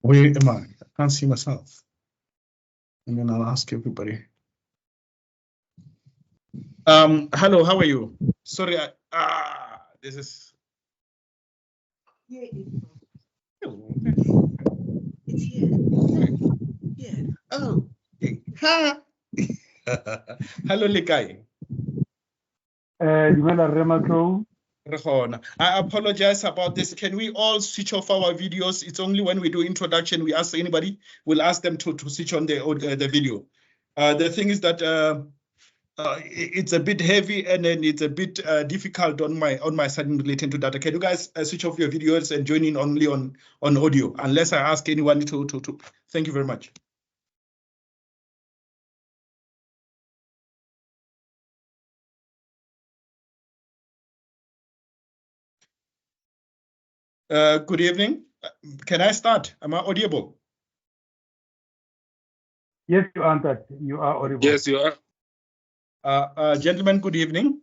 Where am I? I can't see myself. And then I'll ask everybody. Hello, how are you? Sorry, this is. Yeah, it's here. Yeah. Oh, hey. Hi. Hello, Likai. I apologize about this. Can we all switch off our videos? It's only when we do introduction, we ask anybody, we'll ask them to switch on the video. The thing is that it's a bit heavy and then it's a bit difficult on my side in relating to data. Can you guys switch off your videos and join in only on audio, unless I ask anyone to. Thank you very much. Good evening. Can I start? Am I audible? Yes, you answered. You are audible. Yes, you are. Gentlemen, good evening.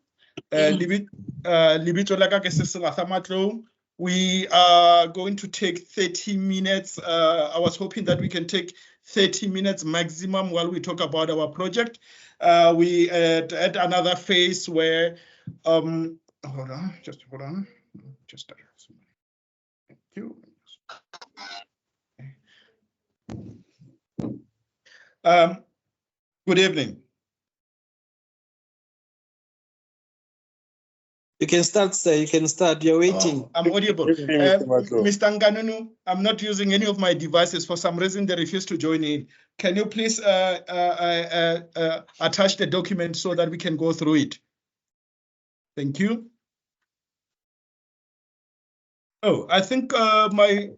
We are going to take 30 minutes. I was hoping that we can take 30 minutes maximum while we talk about our project. We at another phase where, hold on. Thank you. Good evening. You can start, sir. You can start. You're waiting. Oh, I'm audible. Mr. Nganunu, I'm not using any of my devices. For some reason, they refuse to join in. Can you please attach the document so that we can go through it? Thank you. Oh, I think my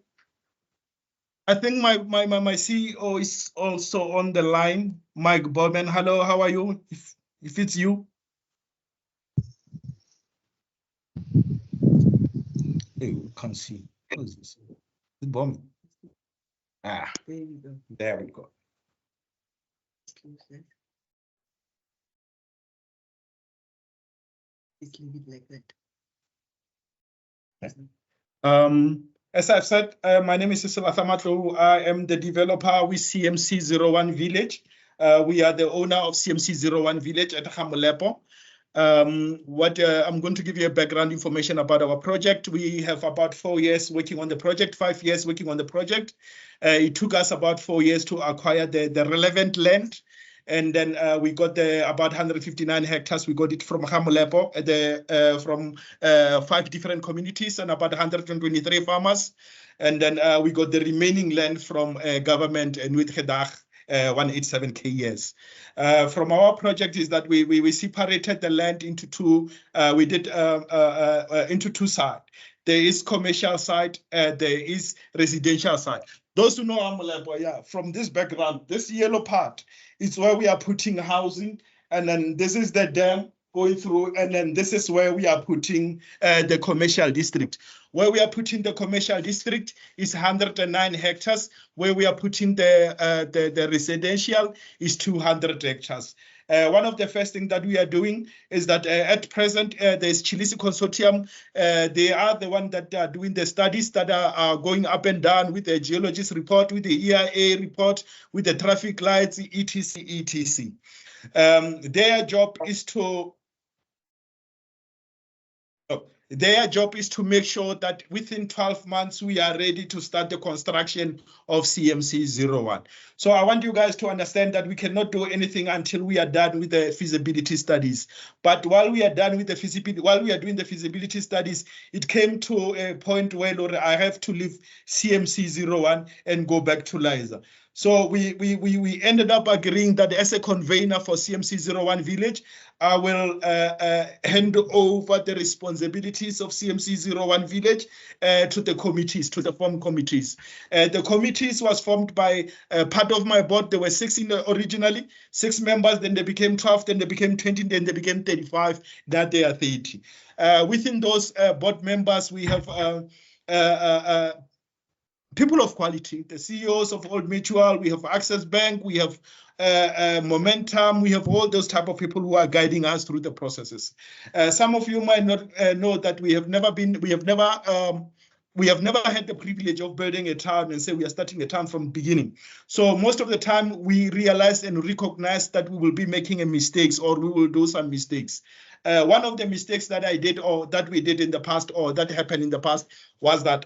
CEO is also on the line. Mike Bowman. Hello, how are you? If it's you. Hey, we can't see. What is this? It's bombing. Ah, There you go. there we go. Just leave it like that. As I've said, my name is Cecil Athamatlo. I am the developer with CMC 01 Village. We are the owner of CMC 01 Village at Hamulepo. I'm going to give you a background information about our project. We have about 4 years working on the project, 5 years working on the project. It took us about 4 years to acquire the relevant land. And then we got about 159 hectares. We got it from Hamulepo, from 5 different communities and about 123 farmers. And then we got the remaining land from government and with Kedah, 187 kyears. From our project is that we separated the land into two. We did into two sides. There is commercial side, there is residential side. Those who know Hamulepo, yeah, from this background, this yellow part is where we are putting housing, and then this is the dam going through, and then this is where we are putting the commercial district. Where we are putting the commercial district is 109 hectares. Where we are putting the residential is 200 hectares. One of the first things that we are doing is that at present, there's Chilisi Consortium. They are the one that are doing the studies that are going up and down with the geologist report, with the EIA report, with the traffic lights, etc., etc. Their job is to make sure that within 12 months, we are ready to start the construction of CMC 01. So I want you guys to understand that we cannot do anything until we are done with the feasibility studies. But while we are done with the feasibility, while we are doing the feasibility studies, it came to a point where, Lord, I have to leave CMC 01 and go back to Liza. So we ended up agreeing that as a convener for CMC 01 Village, I will hand over the responsibilities of CMC 01 Village to the committees, to the form committees. The committees was formed by part of my board. There were 6 originally, 6 members, then they became 12, then they became 20, then they became 35, now they are 30. Within those board members, we have people of quality, the CEOs of Old Mutual, we have Access Bank, we have Momentum, we have all those type of people who are guiding us through the processes. Some of you might not know that we have never we have never had the privilege of building a town and say we are starting a town from the beginning. So most of the time we realize and recognize that we will be making a mistakes or we will do some mistakes. One of the mistakes that I did or that we did in the past or that happened in the past was that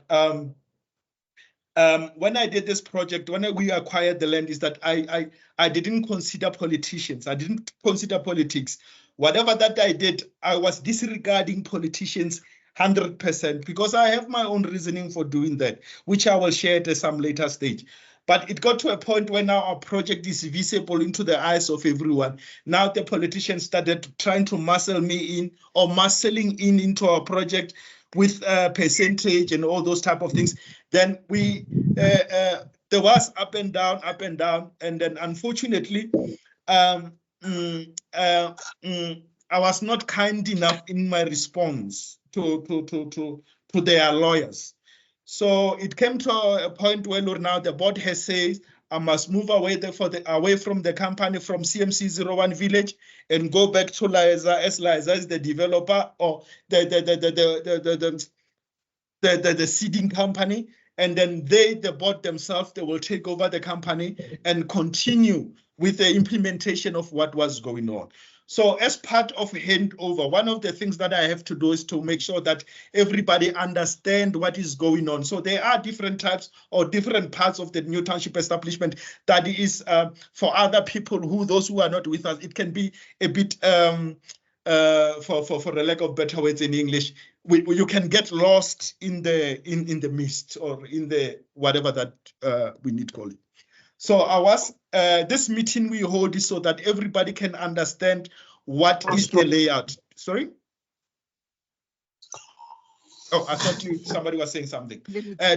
when I did this project, when we acquired the land, is that I didn't consider politicians. I didn't consider politics. Whatever that I did, I was disregarding politicians 100% because I have my own reasoning for doing that, which I will share at some later stage. But it got to a point where now our project is visible into the eyes of everyone. Now the politicians started trying to muscle me in or muscling in into our project with percentage and all those type of things. Then we there was up and down, and then unfortunately, I was not kind enough in my response to their lawyers. So it came to a point where now the board has said I must move away away from the company, from CMC 01 Village, and go back to Liza, as Liza is the developer or the seeding company. And then the board themselves, they will take over the company and continue with the implementation of what was going on. So as part of handover, one of the things that I have to do is to make sure that everybody understand what is going on. So there are different types or different parts of the new township establishment that is for other people those who are not with us. It can be a bit, for a lack of better words in English, you can get lost in the mist or in the whatever that we need to call it. So this meeting we hold is so that everybody can understand what is the layout. Sorry? Oh, I thought somebody was saying something.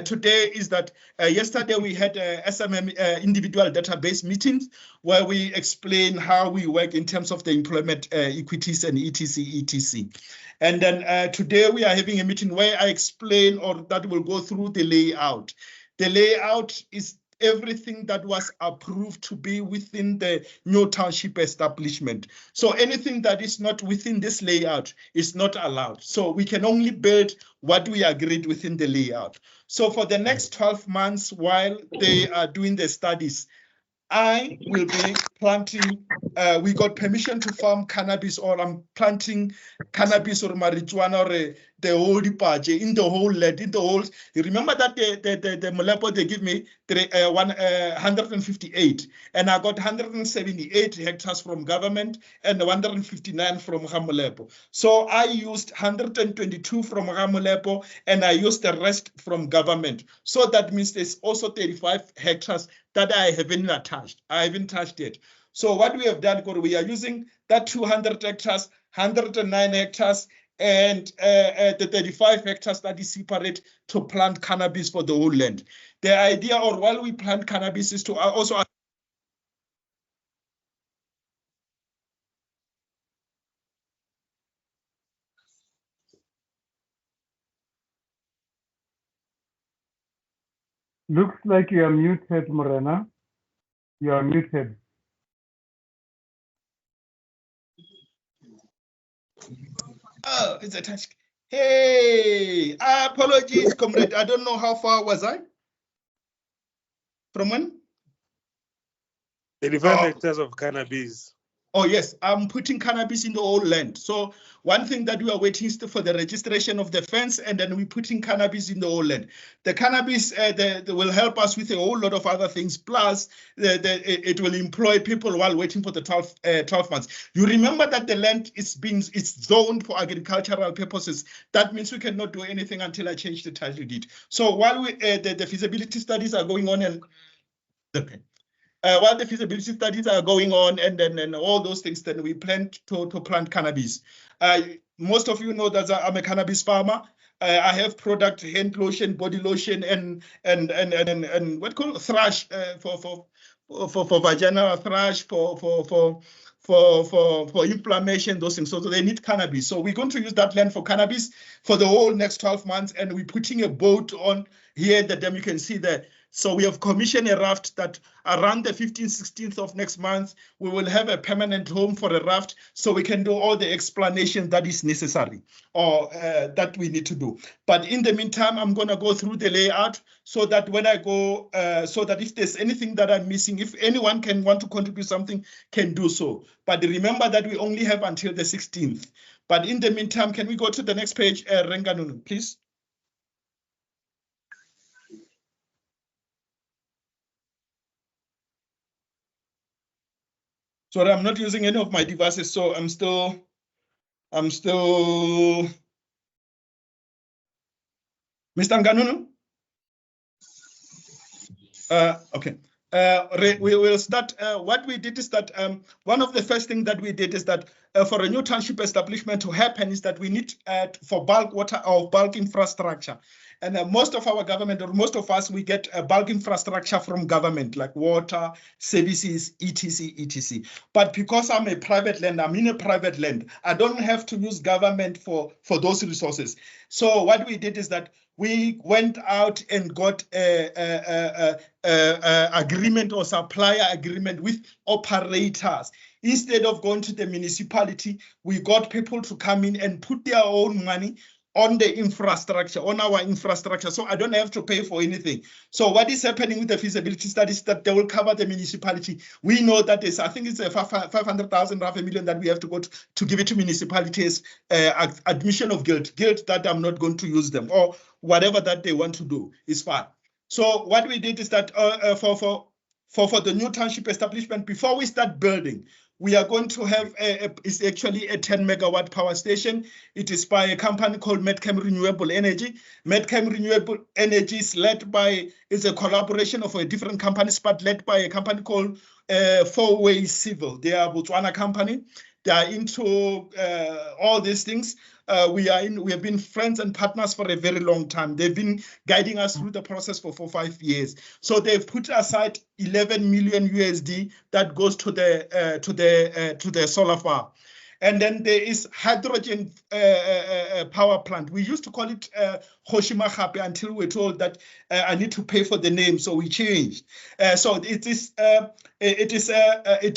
Today is that yesterday we had SMM individual database meetings where we explain how we work in terms of the employment equities and etc. And then today we are having a meeting where I explain or that will go through the layout. The layout is everything that was approved to be within the new township establishment. So anything that is not within this layout is not allowed. So we can only build what we agreed within the layout. So for the next 12 months, while they are doing the studies, I will be planting, we got permission to farm cannabis, or I'm planting cannabis or marijuana or the whole departure in the whole land, in the whole. You remember that the Molepo, they give me 158, and I got 178 hectares from government and 159 from Molepo. So I used 122 from Molepo and I used the rest from government. So that means there's also 35 hectares that I haven't touched. I haven't touched it. So what we have done, we are using that 200 hectares, 109 hectares, and the 35 hectares that is separate to plant cannabis for the whole land. The idea, or while we plant cannabis, is to also Looks like you are muted, Morena. You are muted. Oh, it's a touch. Hey, apologies, comrade. I don't know how far was I? From when? 35 hectares of cannabis. Oh, yes, I'm putting cannabis in the whole land. So one thing that we are waiting is for the registration of the fence, and then we're putting cannabis in the whole land. The cannabis they will help us with a whole lot of other things. Plus, it will employ people while waiting for the 12 months. You remember that the land it's zoned for agricultural purposes. That means we cannot do anything until I change the title deed. So while the feasibility studies are going on and okay. While the feasibility studies are going on and all those things, then we plan to plant cannabis. Most of you know that I'm a cannabis farmer. I have product, hand lotion, body lotion, and what called thrush for vaginal thrush, for inflammation, those things. So they need cannabis. So we're going to use that land for cannabis for the whole next 12 months, and we're putting a boat on here at the dam. You can see the So we have commissioned a raft that around the 15th, 16th of next month, we will have a permanent home for a raft so we can do all the explanation that is necessary or that we need to do. But in the meantime, I'm going to go through the layout so that when I go, so that if there's anything that I'm missing, if anyone can want to contribute something, can do so. But remember that we only have until the 16th. But in the meantime, can we go to the next page, Renganunu, please? Sorry, I'm not using any of my devices, so I'm still, Mr. Nganunu? Okay. We will start. What we did is that one of the first things that we did is that for a new township establishment to happen is that we need for bulk water or bulk infrastructure. And most of our government, or most of us, we get bulk infrastructure from government, like water, services, etc., etc. But because I'm a private land, I'm in a private land, I don't have to use government for those resources. So what we did is that we went out and got a agreement or supplier agreement with operators. Instead of going to the municipality, we got people to come in and put their own money on the infrastructure, on our infrastructure, so I don't have to pay for anything. So what is happening with the feasibility studies that they will cover the municipality? We know that is, I think it's a 500,000, half a million that we have to go to give it to municipalities, admission of guilt that I'm not going to use them, or whatever that they want to do is fine. So what we did is that for the new township establishment, before we start building, we are going to have it's actually a 10 megawatt power station. It is by a company called Medcam Renewable Energy. Medcam Renewable Energy is led by, it's a collaboration of different companies, but led by a company called Four-Way Civil. They are a Botswana company. They are into all these things. We have been friends and partners for a very long time. They've been guiding us through the process for 5 years. So they've put aside 11 million USD that goes to the solar farm. And then there is hydrogen power plant. We used to call it Hoshima Hape until we were told that I need to pay for the name, so we changed. So it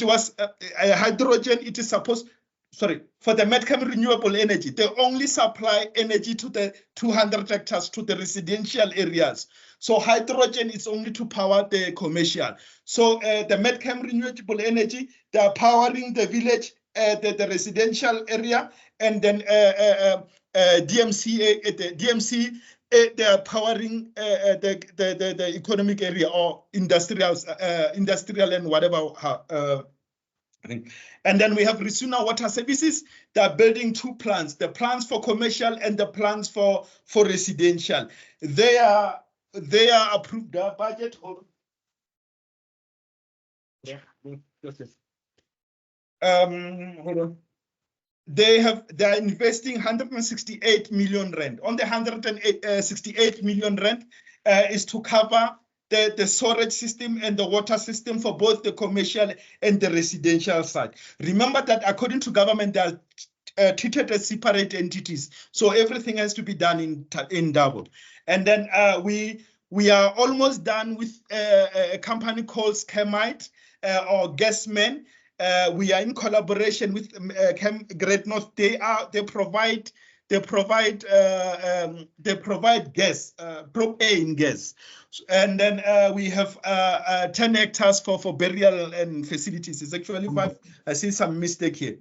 was hydrogen. It is supposed. Sorry, for the Medcam Renewable Energy, they only supply energy to the 200 hectares to the residential areas. So hydrogen is only to power the commercial. So the Medcam Renewable Energy, they are powering the village, the residential area, and then DMC, they are powering the economic area or industrial and whatever. And then we have Risuna Water Services. They are building two plants, the plants for commercial and the plants for residential. They are approved their budget. Hold on. They are investing 168 million rand. On the 168 million rand is to cover the storage system and the water system for both the commercial and the residential side. Remember that according to government, they are treated as separate entities. So everything has to be done in double. And then we are almost done with a company called Schemite or Gasman. We are in collaboration with Great North. They provide gas, propane gas. And then we have 10 hectares for burial and facilities. It's actually 5. I see some mistake here.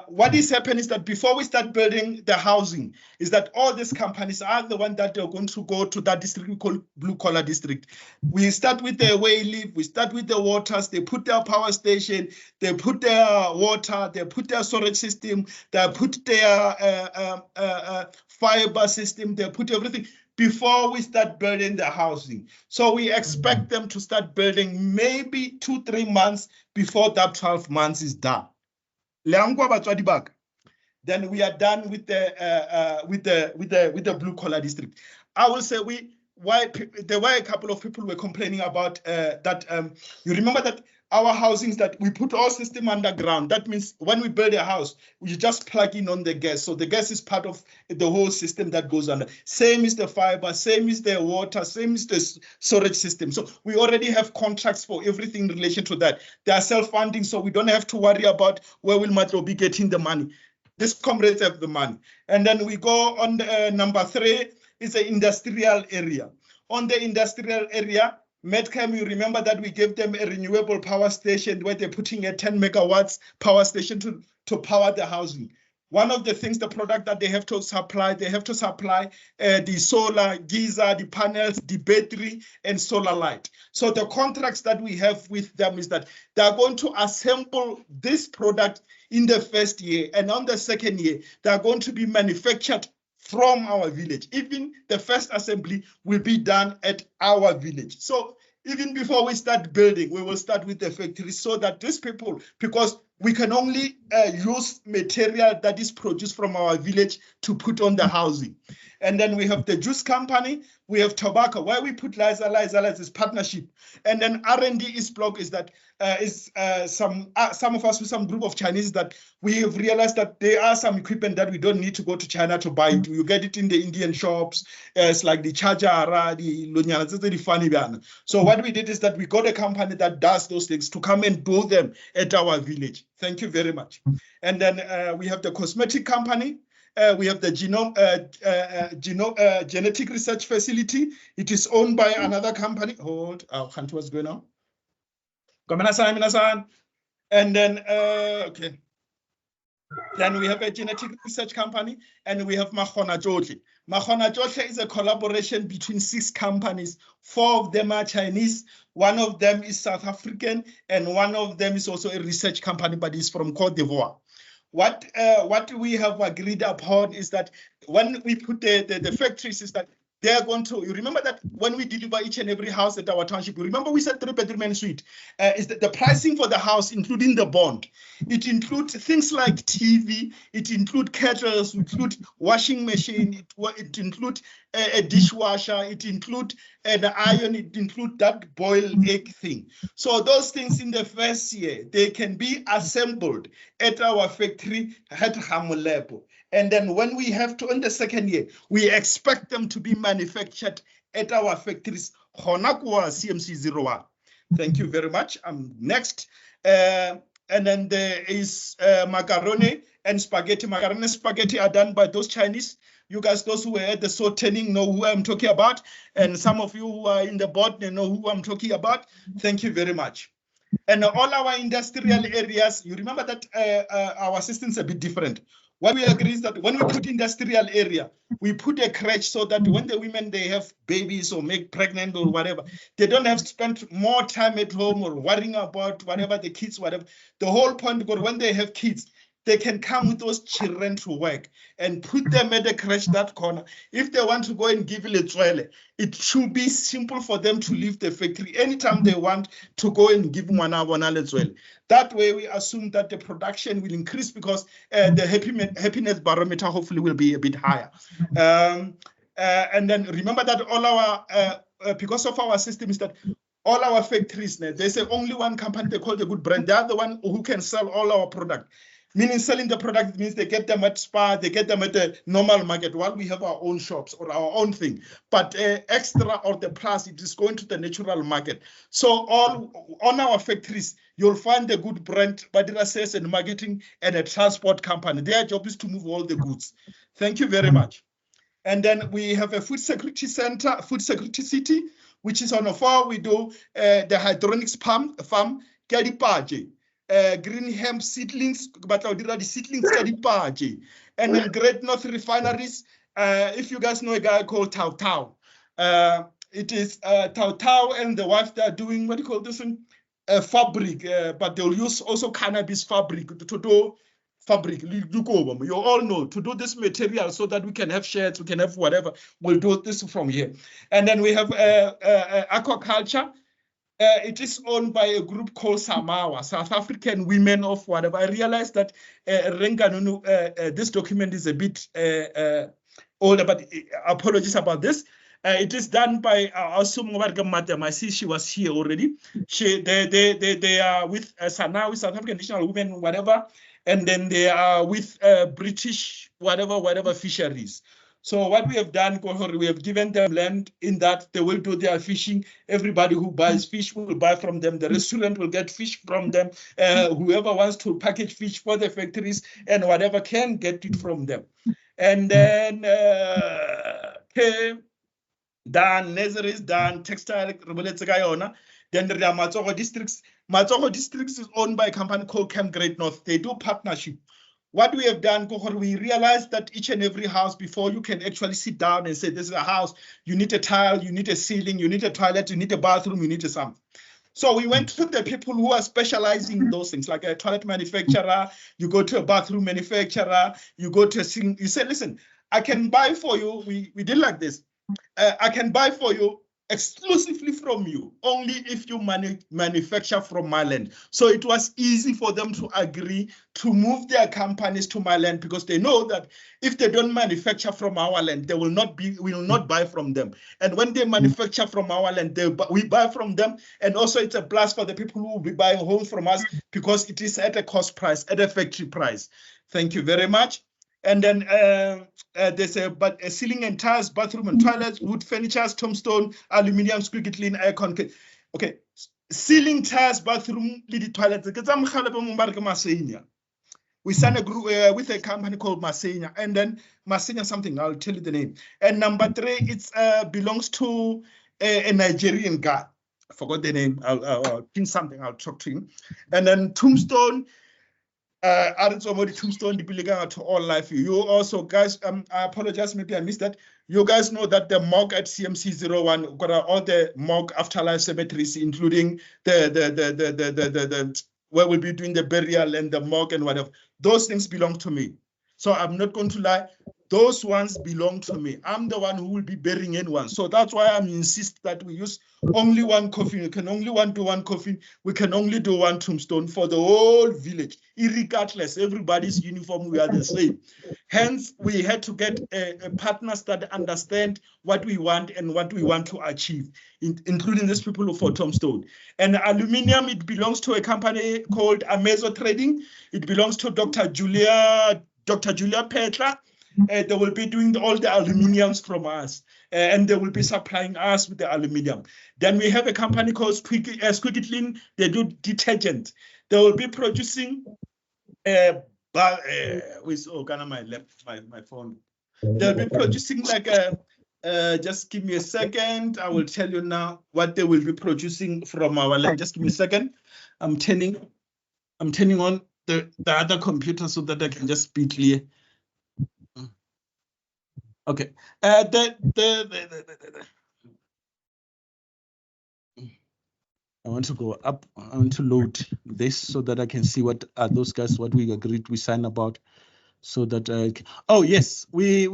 What is happening is that before we start building the housing, is that all these companies are the ones that are going to go to that district we call blue collar district. We start with the way live, we start with the waters, they put their power station, they put their water, they put their storage system, they put their fiber system, they put everything before we start building the housing. So we expect them to start building maybe 2-3 months before that 12 months is done. Then we are done with the blue collar district. I will say there were a couple of people were complaining about that. You remember that our housings that we put our system underground. That means when we build a house, we just plug in on the gas. So the gas is part of the whole system that goes under. Same is the fiber, same is the water, same is the storage system. So we already have contracts for everything in relation to that. They are self-funding, so we don't have to worry about where will Matlo be getting the money. These comrades have the money. And then we go on number 3, is the industrial area. On the industrial area, Medcam, you remember that we gave them a renewable power station where they're putting a 10 megawatts power station to power the housing. One of the things, the product that they have to supply the solar geyser, the panels, the battery, and solar light. So the contracts that we have with them is that they are going to assemble this product in the first year, and on the second year, they are going to be manufactured from our village. Even the first assembly will be done at our village. So even before we start building, we will start with the factory so that these people, because we can only use material that is produced from our village to put on the housing. And then we have the juice company, we have tobacco, where we put Liza is partnership. And then R&D is block is that some of us with some group of Chinese that we have realized that there are some equipment that we don't need to go to China to buy it. You get it in the Indian shops. It's like the charger, the lunyana, the funny. So what we did is that we got a company that does those things to come and do them at our village. Thank you very much. And then we have the cosmetic company. We have the genetic research facility. It is owned by another company. Hold, can't what's going on? And then, okay. Then we have a genetic research company, and we have Mahona Jotle. Mahona Jotle is a collaboration between 6 companies. 4 of them are Chinese, 1 of them is South African, and 1 of them is also a research company, but is from Cote d'Ivoire. What we have agreed upon is that when we put the factories is that they are going to, you remember that when we deliver each and every house at our township, you remember we said 3-bedroom and suite, is that the pricing for the house, including the bond, it includes things like TV, it includes kettles, it includes washing machine, it includes a dishwasher, it includes the iron, it includes that boiled egg thing. So those things in the first year, they can be assembled at our factory at Hamulepo. And then when we have to, in the second year, we expect them to be manufactured at our factories, Honakwa CMC 01. Thank you very much. Next. And then there is macaroni and spaghetti. Macaroni and spaghetti are done by those Chinese. You guys, those who were at the sorting know who I'm talking about. And some of you who are in the board, they know who I'm talking about. Thank you very much. And all our industrial areas, you remember that our system's a bit different. What we agree is that when we put industrial area, we put a crèche so that when the women, they have babies or make pregnant or whatever, they don't have to spend more time at home or worrying about whatever the kids, whatever. The whole point, because when they have kids, they can come with those children to work and put them at the crèche that corner. If they want to go and give Letswele, it should be simple for them to leave the factory anytime they want to go and give Mwana Letswele. That way, we assume that the production will increase because the happiness barometer hopefully will be a bit higher. And then remember that all our, because of our system is that all our factories, there's only one company they call the Good Brand. They are the one who can sell all our product. Meaning selling the product means they get them at Spar, they get them at the normal market while we have our own shops or our own thing. But extra or the plus, it is going to the natural market. So on our factories, you'll find the Good Brand, Badira Sales and Marketing, and a transport company. Their job is to move all the goods. Thank you very much. And then we have a food security center, food security city, which is on a farm. We do the hydroponics farm, Kadipaji. Green hemp seedlings, but I'll do the seedlings, and then Great North Refineries. If you guys know a guy called Tao Tao, it is Tao Tao and the wife that are doing, what do you call this one? Fabric, but they'll use also cannabis fabric to do fabric. You all know to do this material so that we can have shirts, we can have whatever. We'll do this from here. And then we have aquaculture. It is owned by a group called Samawa, South African Women of whatever. I realized that this document is a bit older, but apologies about this. It is done by I see she was here already. They are with Sanawi, South African National Women, whatever, and then they are with British whatever fisheries. So what we have done, we have given them land in that they will do their fishing. Everybody who buys fish will buy from them. The restaurant will get fish from them. Whoever wants to package fish for the factories and whatever can get it from them. And then done, nurseries done, textile, then there are Matsogo districts. Matsogo districts is owned by a company called Camp Great North. They do partnership. What we have done, we realized that each and every house, before you can actually sit down and say, this is a house, you need a tile, you need a ceiling, you need a toilet, you need a bathroom, you need a something. So we went to the people who are specializing in those things, like a toilet manufacturer, you go to a bathroom manufacturer, you go to a ceiling, you say, listen, I can buy for you, we did like this, I can buy for you exclusively from you, only if you manufacture from my land. So it was easy for them to agree to move their companies to my land, because they know that if they don't manufacture from our land, we will not buy from them. And when they manufacture from our land, we buy from them. And also it's a plus for the people who will be buying homes from us, because it is at a cost price, at a factory price. Thank you very much. And then there's a ceiling and tiles, bathroom and toilets, wood furniture, tombstone, aluminium, squeaky clean, aircon. Okay, ceiling, tiles, bathroom, little toilets. We signed a group with a company called Masenia, and then Masenia something, I'll tell you the name. And number 3, it belongs to a Nigerian guy. I forgot the name. I'll pin something, I'll talk to him. And then Tombstone, Tombstone, to all life. You also, guys, I apologize, maybe I missed that. You guys know that the mock at CMC 01 got all the mock afterlife cemeteries, including the where we'll be doing the burial and the mock and whatever. Those things belong to me. So I'm not going to lie. Those ones belong to me. I'm the one who will be burying anyone. So that's why I insist that we use only one coffin. We can only do one coffin. We can only do one tombstone for the whole village. Irregardless, everybody's uniform, we are the same. Hence, we had to get partners that understand what we want and what we want to achieve, including these people for tombstone. And aluminium, it belongs to a company called Amezo Trading. It belongs to Dr. Julia Petra. They will be doing all the aluminiums from us, and they will be supplying us with the aluminium. Then we have a company called Squeaky Clean. They do detergent. They will be producing my phone. They'll be producing like just give me a second. I will tell you now what they will be producing from our land. Just give me a second. I'm turning on the other computer so that I can just be clear. Okay. I want to go up. I want to load this so that I can see what are those guys, what we agreed, we signed about, so that oh yes, we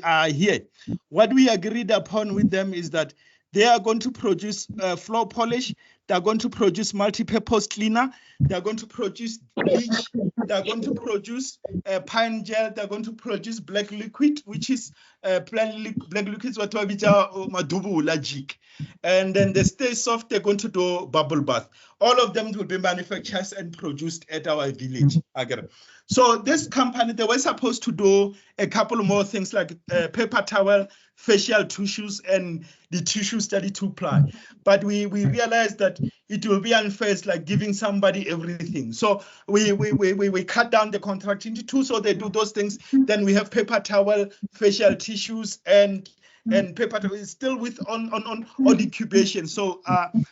are here. What we agreed upon with them is that they are going to produce floor polish. They're going to produce multi-purpose cleaner. They're going to produce bleach. They're going to produce pine gel. They're going to produce black liquid, which is black liquids, what we call madubu logic. And then the Stay Soft, they're going to do bubble bath. All of them will be manufactured and produced at our village. So this company, they were supposed to do a couple more things like paper towel, facial tissues, and the tissues 32 ply. But we realized that it will be unfair, like giving somebody everything. So we cut down the contract into 2, so they do those things. Then we have paper towel, facial tissues, and paper towel is still with on incubation. So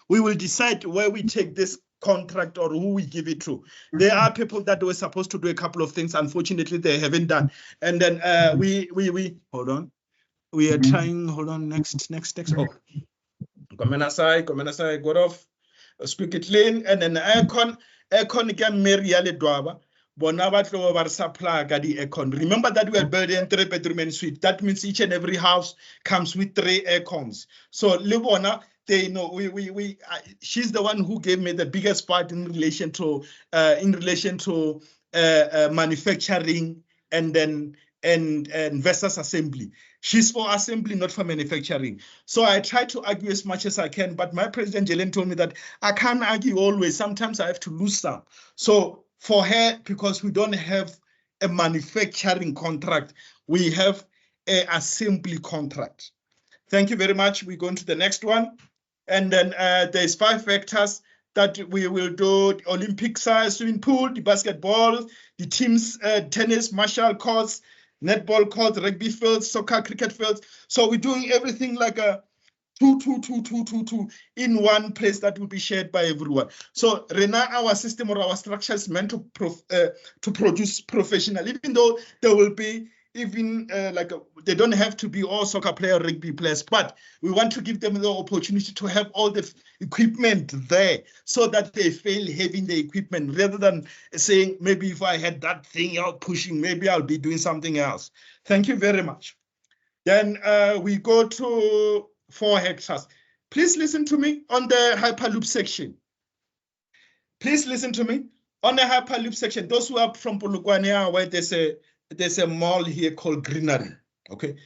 we will decide where we take this contract or who we give it to. There are people that were supposed to do a couple of things. Unfortunately, they haven't done. And then we hold on. We are trying. Hold on. Next. Oh, come on, got off. Speak it clean. And then aircon can marry alle dwaba. Bonabatlo over supply the aircon. Remember that we are building 3-bedroom and suite. That means each and every house comes with 3 aircons. So Libona, they know she's the one who gave me the biggest part in relation to manufacturing and then and versus assembly. She's for assembly, not for manufacturing. So I try to argue as much as I can, but my president Jelen told me that I can't argue always. Sometimes I have to lose some. So for her, because we don't have a manufacturing contract, we have an assembly contract. Thank you very much. We go into the next one. And then there's 5 vectors that we will do: Olympic size swimming pool, the basketball, the teams, tennis, martial courts, netball courts, rugby fields, soccer, cricket fields. So we're doing everything like a two in one place that will be shared by everyone. So Rena, our system or our structure is meant to produce professional, even though there will be they don't have to be all soccer player, rugby players, but we want to give them the opportunity to have all the equipment there so that they feel having the equipment rather than saying, maybe if I had that thing out pushing, maybe I'll be doing something else. Thank you very much. Then we go to 4 hectares. Please listen to me on the Hyperloop section. Please listen to me on the Hyperloop section. Those who are from Polokwane, where there's a mall here called Greenery. Okay,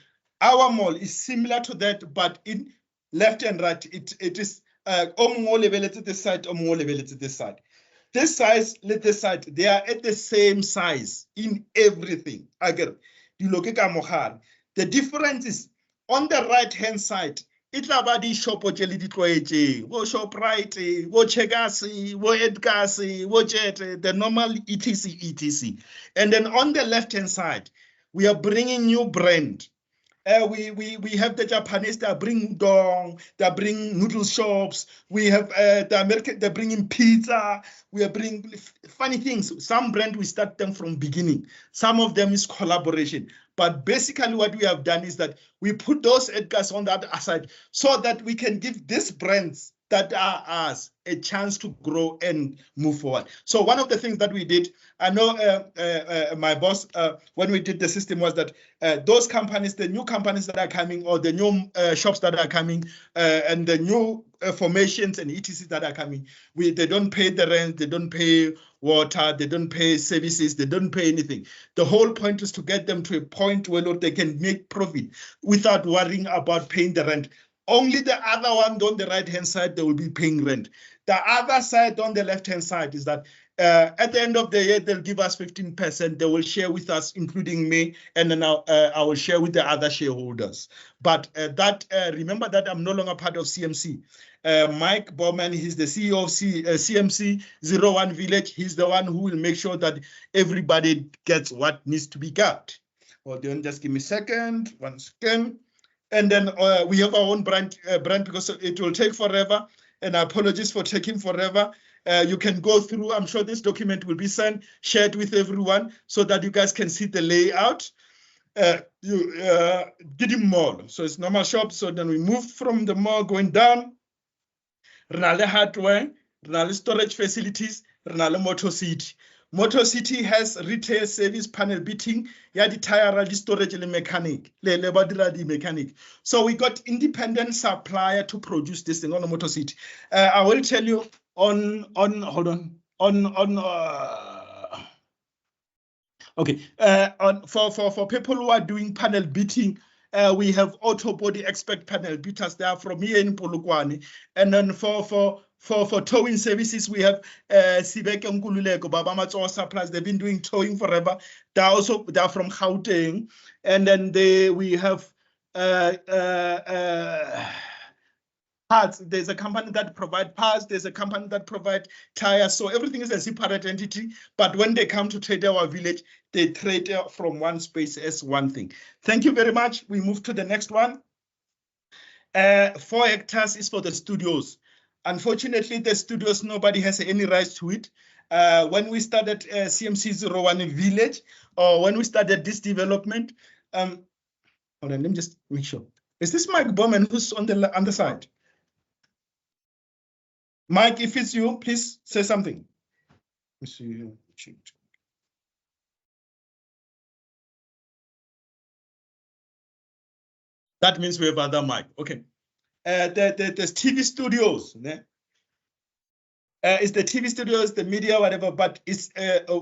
our mall is similar to that, but in left and right, it is level at this side, level at this side. This size, this side, they are at the same size in everything. Again, you look at the difference is on the right hand side. It's about the shop or jelly wo shop right, wo chegasi, wo edgasi, wo jet, the normal etc. And then on the left hand side, we are bringing new brand. We have the Japanese that bring dong, that bring noodle shops. We have the American, they're bringing pizza. We are bringing funny things. Some brand, we start them from beginning. Some of them is collaboration. But basically what we have done is that we put those Edgars on the other side so that we can give these brands that are ours a chance to grow and move forward. So one of the things that we did, I know my boss, when we did the system, was that those companies, the new companies that are coming, or the new shops that are coming, and the new formations and ETCs that are coming, they don't pay the rent, they don't pay water, they don't pay services, they don't pay anything. The whole point is to get them to a point where they can make profit without worrying about paying the rent. Only the other one on the right-hand side, they will be paying rent. The other side on the left-hand side is that at the end of the year, they'll give us 15%. They will share with us, including me, and then I will share with the other shareholders. But remember that I'm no longer part of CMC. Mike Bowman, he's the CEO of CMC 01 Village. He's the one who will make sure that everybody gets what needs to be got. Well, then just give me a second, 1 second. And then we have our own brand because it will take forever. And apologies for taking forever. You can go through. I'm sure this document will be sent, shared with everyone so that you guys can see the layout. Gidim Mall. So it's normal shop. So then we move from the mall going down. Renale hardware, Renale storage facilities, Renale Motor City. Motor City has retail service, panel beating, yeah, the tire, the storage, the mechanic, the mechanic. So we got independent supplier to produce this thing on the Motor City. I will tell you okay. For people who are doing panel beating, we have auto body expert panel beaters. They are from here in Polokwane. And then for towing services, we have Sibeke Nkululeko, Baba Matsoa Supplies. They've been doing towing forever. They are from Gauteng. And then we have parts. There's a company that provide parts. There's a company that provide tires. So everything is a separate entity. But when they come to trade our village, they trade from one space as one thing. Thank you very much. We move to the next one. 4 hectares is for the studios. Unfortunately, the studios, nobody has any rights to it. When we started CMC 01 Village, or when we started this development, hold on, let me just make sure. Is this Mike Bowman who's on the underside? Mike, if it's you, please say something. Let's see here. That means we have other Mike. Okay. There's TV studios. It's the TV studios, the media, whatever, but it's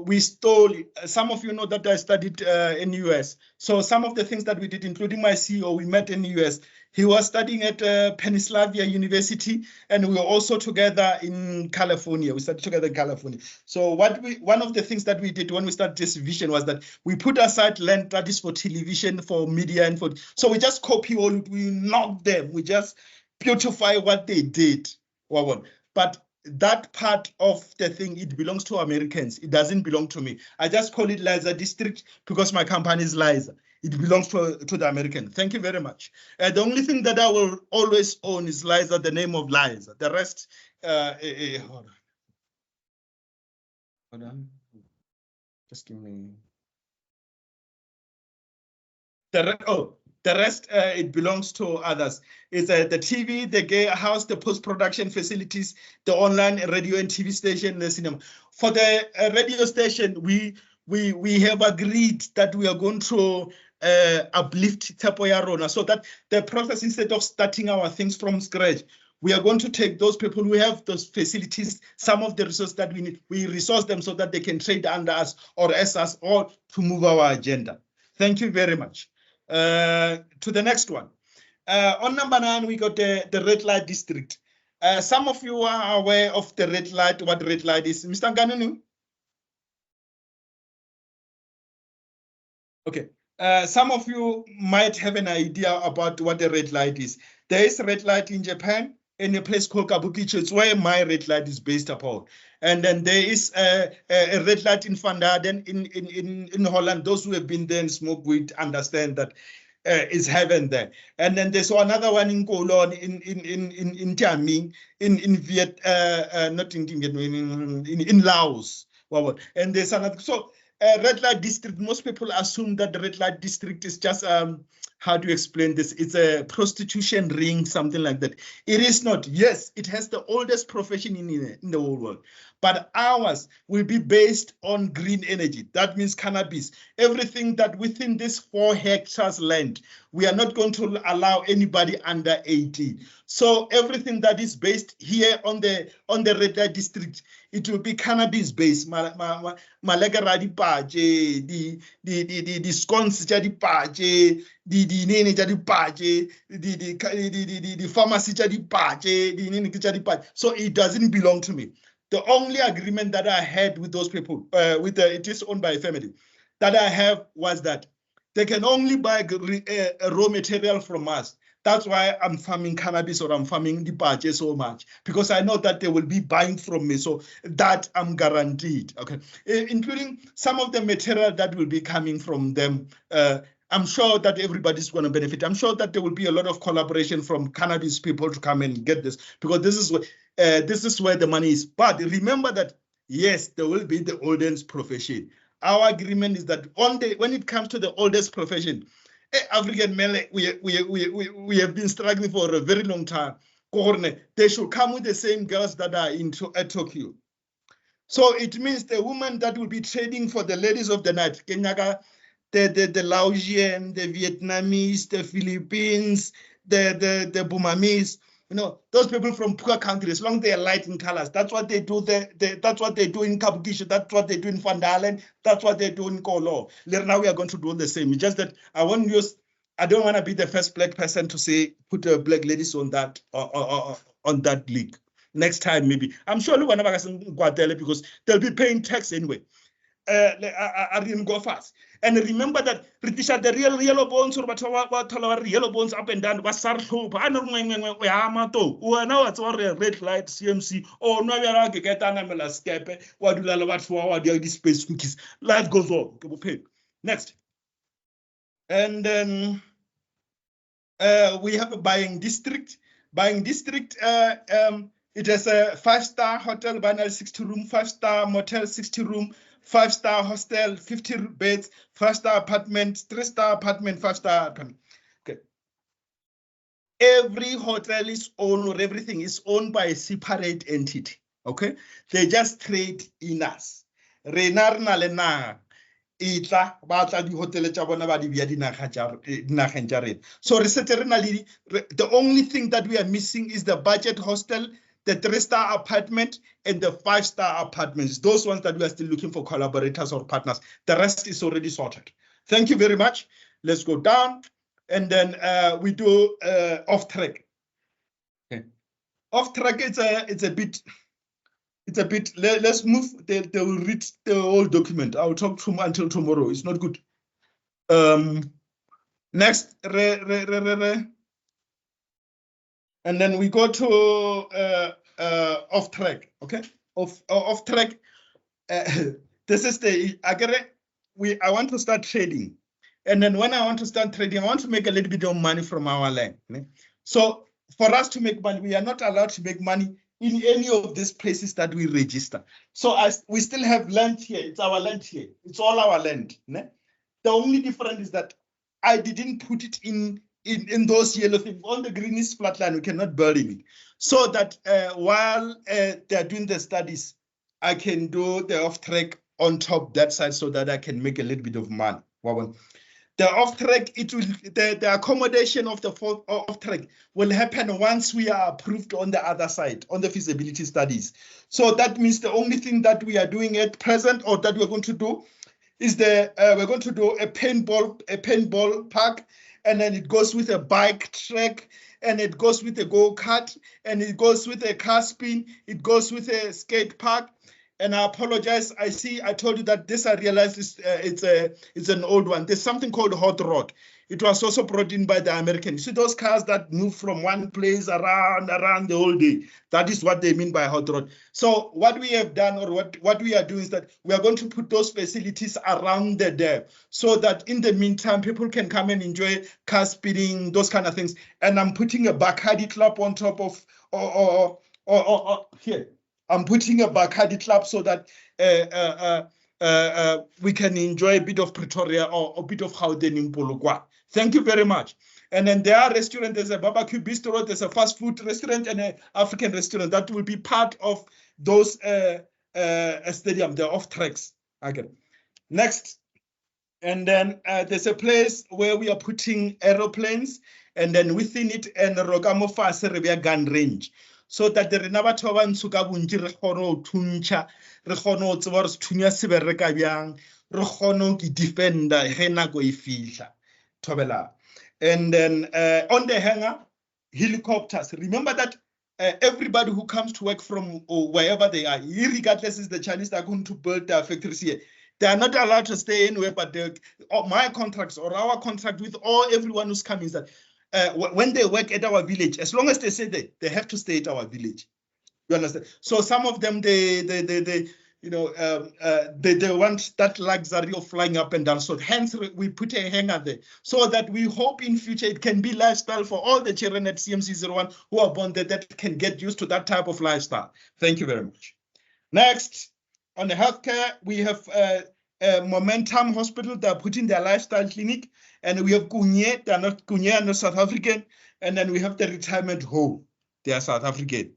we stole. Some of you know that I studied in the US. So some of the things that we did, including my CEO, we met in the US. He was studying at Pennsylvania University, and we were also together in California. We studied together in California. So one of the things that we did when we started this vision was that we put aside land that is for television, for media, and for. So we just copy all. We knock them. We just beautify what they did. But that part of the thing, it belongs to Americans. It doesn't belong to me. I just call it Liza District because my company is Liza. It belongs to the American. Thank you very much. The only thing that I will always own is Liza, the name of Liza. The rest, hold on. Just give me. The rest, it belongs to others. It's the TV, the gay house, the post-production facilities, the online radio and TV station, the cinema. For the radio station, we have agreed that we are going to uplift Tepo ya Rona, so that the process, instead of starting our things from scratch, we are going to take those people who have those facilities, some of the resources that we need, we resource them so that they can trade under us or as us, or to move our agenda. Thank you very much. To the next one. On number 9, we got the red light district. Some of you are aware of the red light, what red light is. Mr. Nganunu? Okay. Some of you might have an idea about what the red light is. There is a red light in Japan, in a place called Kabukicho. It's where my red light is based upon. And then there is a red light in Van Daden in Holland. Those who have been there and smoked weed understand that it's heaven there. And then there's another one in Kolon, in Tiaming, in Viet, not in Vietnam, in Laos. And there's another. So red light district, most people assume that the red light district is just how do you explain this? It's a prostitution ring, something like that. It is not. Yes, it has the oldest profession in the whole world. But ours will be based on green energy. That means cannabis. Everything that within this 4 hectares land, we are not going to allow anybody under 18. So everything that is based here on the red light district, it will be cannabis based. Malegara di paje, the scones di paje, the nene di paje, the pharmacy di paje, the nene di paje. So it doesn't belong to me. The only agreement that I had with those people, it is owned by a family, that I have was that they can only buy raw material from us. That's why I'm farming cannabis or I'm farming the paje so much, because I know that they will be buying from me. So that I'm guaranteed, okay? Including some of the material that will be coming from them. I'm sure that everybody's going to benefit. I'm sure that there will be a lot of collaboration from cannabis people to come and get this, because this is where the money is. But remember that, yes, there will be the oldest profession. Our agreement is that when it comes to the oldest profession, African men, we have been struggling for a very long time. They should come with the same girls that are at Tokyo. So it means the woman that will be trading for the ladies of the night, the Laotian, the Vietnamese, the Philippines, the Burmese, those people from poor countries, as long as they are light in colors, that's what they do. That's what they do in Kabukicho. That's what they do in Van Dalen. That's what they do in Kolo. Now we are going to do the same. It's just that I don't want to be the first black person to say put black ladies on that on that league. Next time, maybe. I'm sure because they'll be paying tax anyway. I didn't go fast. And remember that the real yellow bones or what yellow bones up and down was Sarhope. I don't know we are now it's all red light CMC or no get an escape. What do you what for these space cookies? Life goes on. Next. And then we have a buying district. Buying district, it has a 5-star hotel, banal 60 room, 5-star motel, 60 room, 5-star hostel, 50 beds, 5-star apartment, 3-star apartment, 5-star apartment. Okay. Every hotel is owned, or everything is owned by a separate entity. Okay. They just trade in us. Itla batla di hotel tsa bona ba di bia dinageng tsa rena. So the only thing that we are missing is the budget hostel, the 3-star apartment and the 5-star apartments. Those ones that we are still looking for collaborators or partners. The rest is already sorted. Thank you very much. Let's go down. And then we do off track. Okay. Off track, it's a bit, let's move, they will read the whole document. I'll talk to them until tomorrow. It's not good. Next, and then we go to off track, okay? Off track, this is the, I want to start trading. And then when I want to start trading, I want to make a little bit of money from our land. So for us to make money, we are not allowed to make money in any of these places that we register. So we still have land here. It's our land here. It's all our land. The only difference is that I didn't put it in those yellow things. On the greenish flatland, we cannot build in it. So that while they're doing the studies, I can do the off track on top that side so that I can make a little bit of money. The off track, it will the accommodation of the off track will happen once we are approved on the other side, on the feasibility studies. So that means the only thing that we are doing at present, or that we're going to do, is we're going to do a paintball park, and then it goes with a bike track, and it goes with a go-kart, and it goes with a car spin, it goes with a skate park. And I apologize. I told you that this, I realized it's an old one. There's something called hot rod. It was also brought in by the Americans. You see those cars that move from one place around the whole day. That is what they mean by hot rod. So what we have done, or what we are doing, is that we are going to put those facilities around the dam, so that in the meantime, people can come and enjoy car speeding, those kind of things. And I'm putting a Bacardi club on top of, or here. I'm putting a Bacardi club so that we can enjoy a bit of Pretoria or a bit of Gauteng in Polokwane. Thank you very much. And then there are restaurants, there's a barbecue bistro, there's a fast food restaurant, and an African restaurant that will be part of those stadium, the off tracks. Okay. Next. And then there's a place where we are putting aeroplanes, and then within it, and Rokamofase gun range. So that the Renabata one Sukabunji Rehono Tuncha, Rehono Tsvars Tunya Siberekabiang, Rehono Defender, Henago Ifisha, Tobela. And then on the hangar, helicopters. Remember that everybody who comes to work from wherever they are, regardless if the Chinese are going to build their factories here, they are not allowed to stay anywhere, but my contracts or our contract with everyone who's coming is that when they work at our village, as long as they say they have to stay at our village. You understand? So some of them, they want that luxury of flying up and down. So hence we put a hangar there, so that we hope in future it can be lifestyle for all the children at CMC 01 who are born there, that can get used to that type of lifestyle. Thank you very much. Next, on the healthcare, we have Momentum Hospital. They're putting their lifestyle clinic. And we have Kunye, they're not Kunye, and not South African. And then we have the retirement home, they are South African.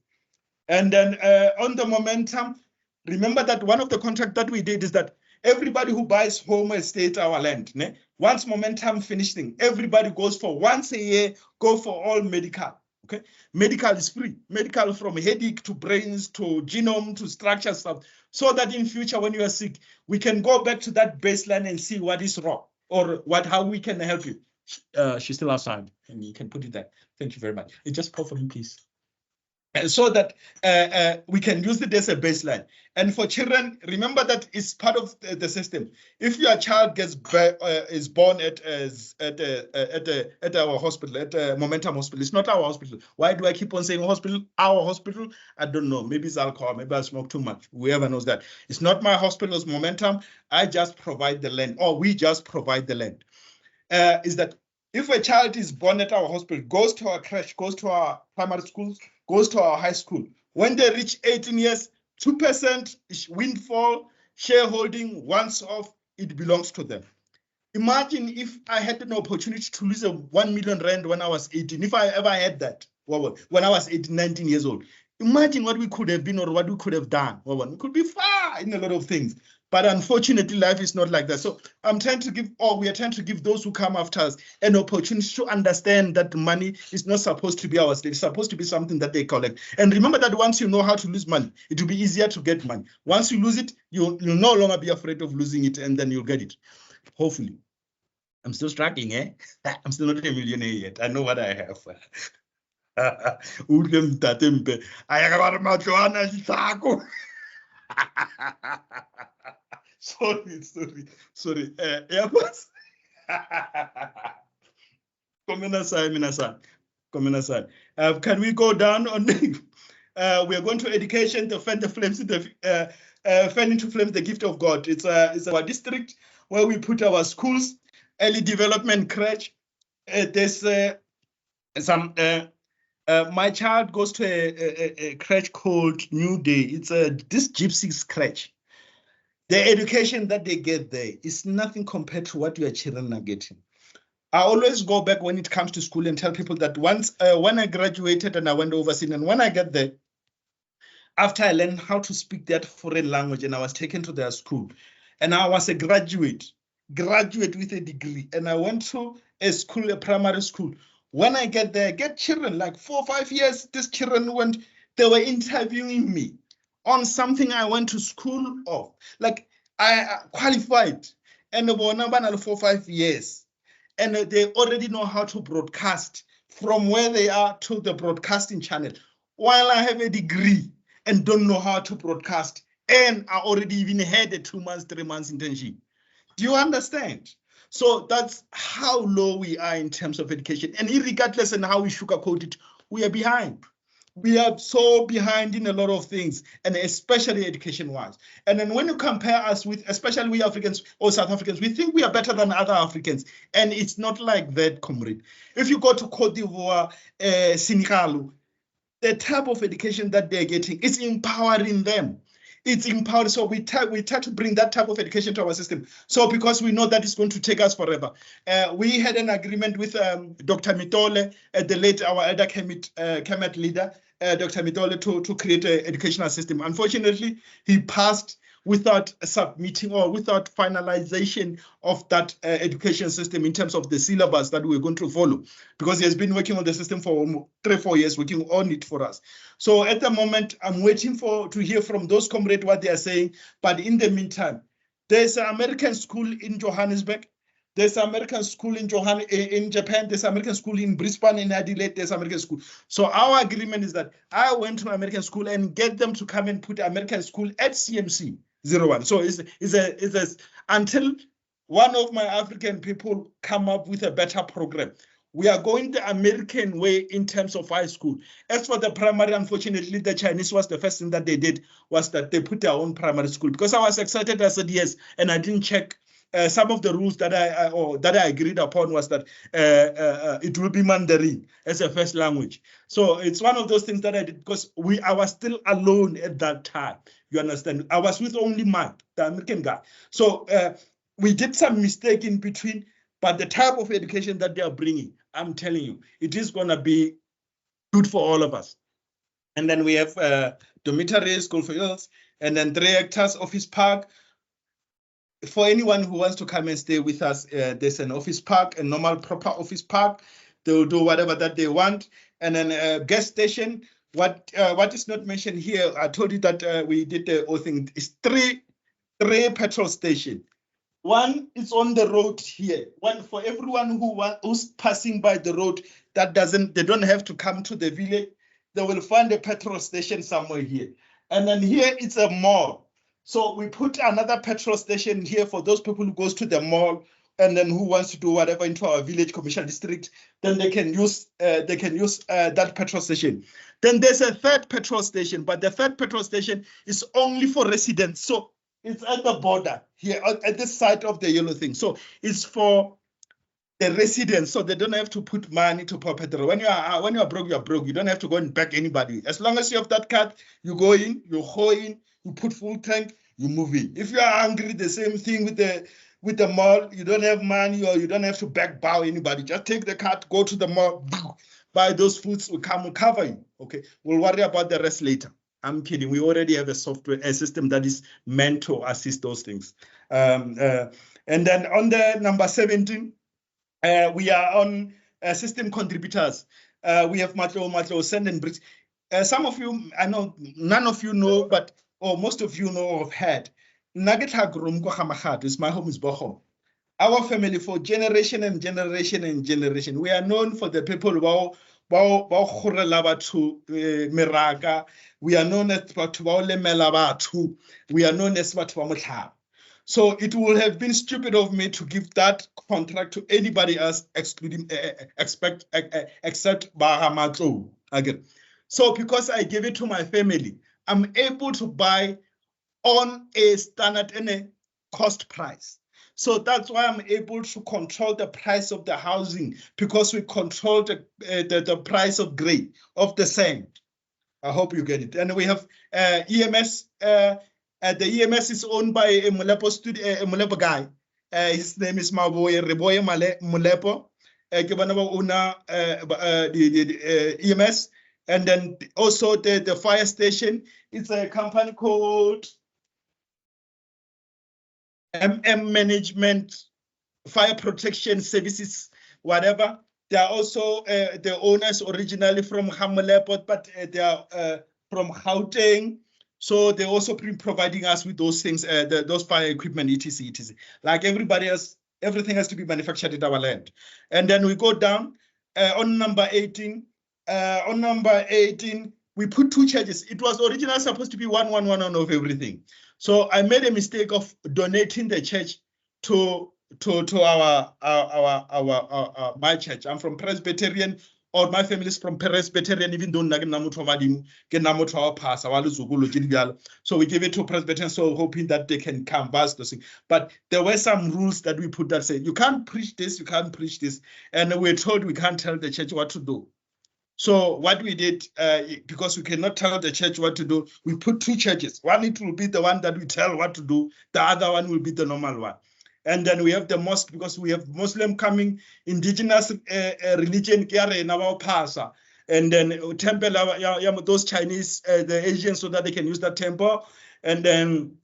And then on the Momentum, remember that one of the contracts that we did is that everybody who buys home and stay at our land, once Momentum finishing, everybody goes for once a year, go for all medical. Okay, medical is free. Medical from headache to brains to genome to structure stuff, so that in future when you are sick, we can go back to that baseline and see what is wrong, or how we can help you. She's still outside, and you can put it there. Thank you very much. Just pour for me, please. And so that we can use it as a baseline. And for children, remember that it's part of the system. If your child is born at our hospital, at Momentum Hospital, it's not our hospital. Why do I keep on saying hospital? Our hospital? I don't know. Maybe it's alcohol. Maybe I smoke too much. Whoever knows that. It's not my hospital. It's Momentum. I just provide the land, or we just provide the land. Is that if a child is born at our hospital, goes to our crèche, goes to our primary schools, goes to our high school, when they reach 18 years, 2% windfall, shareholding, once off, it belongs to them. Imagine if I had an opportunity to lose a 1 million rand when I was 18, if I ever had that, when I was 18, 19 years old. Imagine what we could have been or what we could have done. Well, we could be far in a lot of things. But unfortunately, life is not like that. So I'm trying to give, or we are trying to give those who come after us an opportunity to understand that money is not supposed to be ours. It's supposed to be something that they collect. And remember that once you know how to lose money, it will be easier to get money. Once you lose it, you'll no longer be afraid of losing it, and then you'll get it. Hopefully. I'm still struggling, eh? I'm still not a millionaire yet. I know what I have. Sorry. Yeah, boss. Can we go down on the, we are going to education to fan the flames in the fan into flames the gift of God. It's our district where we put our schools, early development crèche. There's some my child goes to a crèche called New Day. It's this gypsies crèche. The education that they get there is nothing compared to what your children are getting. I always go back when it comes to school and tell people that once when I graduated and I went overseas, and when I get there, after I learned how to speak that foreign language and I was taken to their school, and I was a graduate with a degree, and I went to a school, a primary school. When I get there, I get children like 4 or 5 years. These children they were interviewing me on something I went to school of. Like I qualified, and they were number 4 or 5 years, and they already know how to broadcast from where they are to the broadcasting channel, while I have a degree and don't know how to broadcast, and I already even had a 2 months, 3 months internship. Do you understand? So that's how low we are in terms of education. And regardless of how we sugarcoat it, we are behind. We are so behind in a lot of things, and especially education-wise. And then when you compare us with, especially we Africans or South Africans, we think we are better than other Africans. And it's not like that, comrade. If you go to Cote d'Ivoire, Senegal, the type of education that they're getting is empowering them. It's empowering. So we try to bring that type of education to our system. So because we know that it's going to take us forever. We had an agreement with Dr. Mitole, the late our elder Kemet leader, Dr. Mitole, to create an educational system. Unfortunately, he passed without submitting or without finalization of that education system in terms of the syllabus that we're going to follow, because he has been working on the system for 3 or 4 years, working on it for us. So at the moment, I'm waiting to hear from those comrades what they are saying. But in the meantime, there's an American school in Johannesburg. There's an American school in Japan. There's an American school in Brisbane, in Adelaide. There's an American school. So our agreement is that I went to American school and get them to come and put American school at CMC 01. So it's until one of my African people come up with a better program. We are going the American way in terms of high school. As for the primary, unfortunately, the Chinese was the first thing that they did, was that they put their own primary school. Because I was excited, I said yes, and I didn't check some of the rules that I agreed upon was that it will be Mandarin as a first language. So it's one of those things that I did because I was still alone at that time. You understand? I was with only Mike, the American guy. So we did some mistake in between, but the type of education that they are bringing, I'm telling you, it is going to be good for all of us. And then we have dormitory, school for girls, and then 3 hectares office park. For anyone who wants to come and stay with us, there's an office park, a normal proper office park. They'll do whatever that they want. And then a gas station. What is not mentioned here, I told you that we did the whole thing. It's three petrol stations. One is on the road here. One for everyone who's passing by the road they don't have to come to the village. They will find a petrol station somewhere here. And then here it's a mall. So we put another petrol station here for those people who goes to the mall and then who wants to do whatever into our village commercial district. Then they can use that petrol station. Then there's a third petrol station, but the third petrol station is only for residents. So it's at the border here, at this side of the yellow thing. So it's for the residents, so they don't have to put money to pump petrol. When you are broke, you are broke. You don't have to go and beg anybody. As long as you have that card, you go in, you haul in, you put full tank, you move in. If you are hungry, the same thing with the mall. You don't have money or you don't have to bow anybody. Just take the card, go to the mall, buy those foods, we come, we cover you. Okay, we'll worry about the rest later. I'm kidding. We already have a software, a system that is meant to assist those things. And then on the number 17, we are on system contributors. We have Matlo, Send and Bricks. Some of you, I know, none of you know, but or most of you know or have heard. Nugget Hagrum Kohamahad is my home is Bochum. Our family for generation and generation and generation. We are known for the people to Miraga. We are known as Melabatu. We are known as Batwamuta. So it would have been stupid of me to give that contract to anybody else, excluding except Bahamato again. So because I gave it to my family, I'm able to buy on a standard and a cost price. So that's why I'm able to control the price of the housing, because we control the price of grade of the same. I hope you get it. And we have EMS. The EMS is owned by a Mulepo guy. His name is Maboye Reboye Mulepo. Owner the EMS. And then also the fire station. It's a company called MM Management, Fire Protection Services, whatever. They are also the owners originally from Hamulepot, but they are from Gauteng. So they're also providing us with those things, those fire equipment, etc., etc. Like everybody else, everything has to be manufactured in our land. And then we go down on number 18. On number 18, we put 2 churches. It was originally supposed to be one of everything. So I made a mistake of donating the church to my church. I'm from Presbyterian, or my family is from Presbyterian, even though so we give it to Presbyterian, so hoping that they can canvas those things. But there were some rules that we put that say you can't preach this, you can't preach this, and we're told we can't tell the church what to do. So what we did, because we cannot tell the church what to do, we put 2 churches. One, it will be the one that we tell what to do. The other one will be the normal one. And then we have the mosque, because we have Muslim coming, indigenous religion, and then temple, those Chinese, the Asians, so that they can use that temple. And then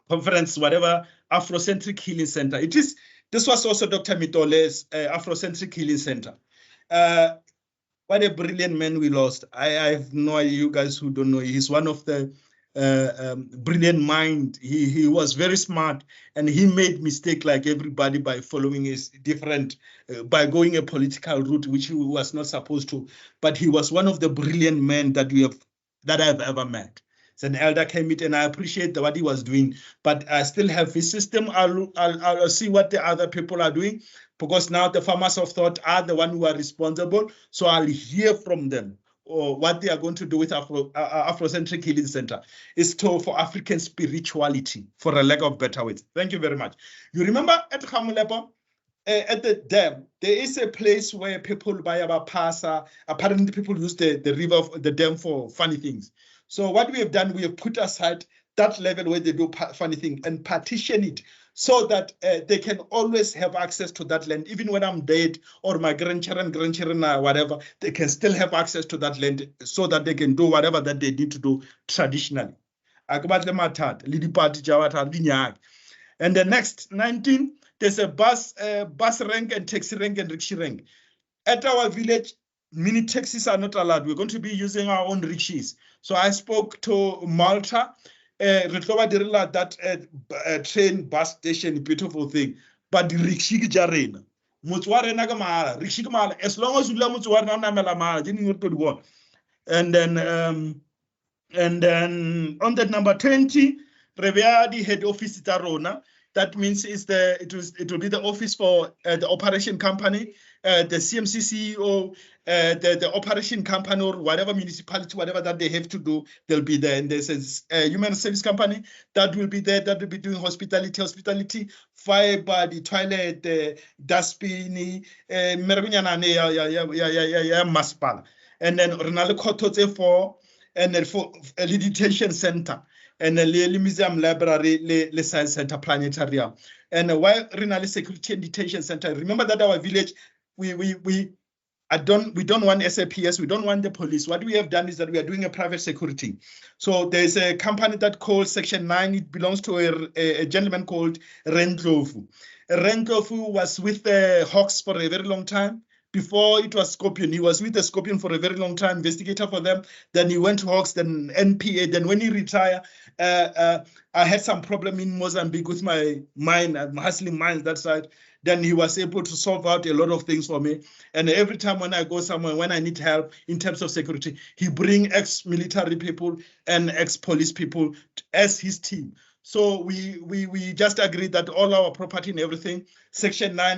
conference, whatever, Afrocentric Healing Center. This was also Dr. Mitole's Afrocentric Healing Center. What a brilliant man we lost. I have no idea, you guys who don't know, he's one of the brilliant mind. He was very smart, and he made mistake like everybody by following his different, by going a political route, which he was not supposed to. But he was one of the brilliant men that I've ever met. It's an elder came it, and I appreciate what he was doing, but I still have his system. I'll see what the other people are doing, because now the farmers of thought are the one who are responsible. So I'll hear from them, or what they are going to do with Afrocentric Healing Center is for African spirituality, for a lack of better words. Thank you very much. You remember at Hamulepo, at the dam, there is a place where people buy about pasa. Apparently, people use the river, the dam for funny things. So what we have done, we have put aside that level where they do funny thing and partition it, so that they can always have access to that land. Even when I'm dead, or my grandchildren, whatever, they can still have access to that land, so that they can do whatever that they need to do traditionally. And the next 19, there's a bus rank and taxi rank and rickshaw rank. At our village, mini taxis are not allowed. We're going to be using our own rickshaws. So I spoke to Malta. That train bus station, beautiful thing, but the rickshaw jarena. As long as you and then on that number 20, Revea the head office Tarona. That means it will be the office for the operation company, the CMC CEO, the operation company, or whatever municipality, whatever that they have to do, they'll be there. And there's a human service company that will be there, that will be doing hospitality, fiber, the toilet, the dustbin, maspala. And then Ronaldo Kotote for, and then for a detention center, and the museum library, the science center, planetarium. And why Renali Security and Detention Center? Remember that our village, we don't want SAPS, we don't want the police. What we have done is that we are doing a private security. So there's a company that calls Section 9. It belongs to a gentleman called Rendlofu. Rendlofu was with the Hawks for a very long time. Before it was Scorpion, he was with the Scorpion for a very long time, investigator for them. Then he went to Hawks, then NPA. Then when he retired, I had some problem in Mozambique with my mine, hustling mines that side. Then he was able to solve out a lot of things for me. And every time when I go somewhere, when I need help in terms of security, he bring ex-military people and ex-police people as his team. So we just agreed that all our property and everything, Section 9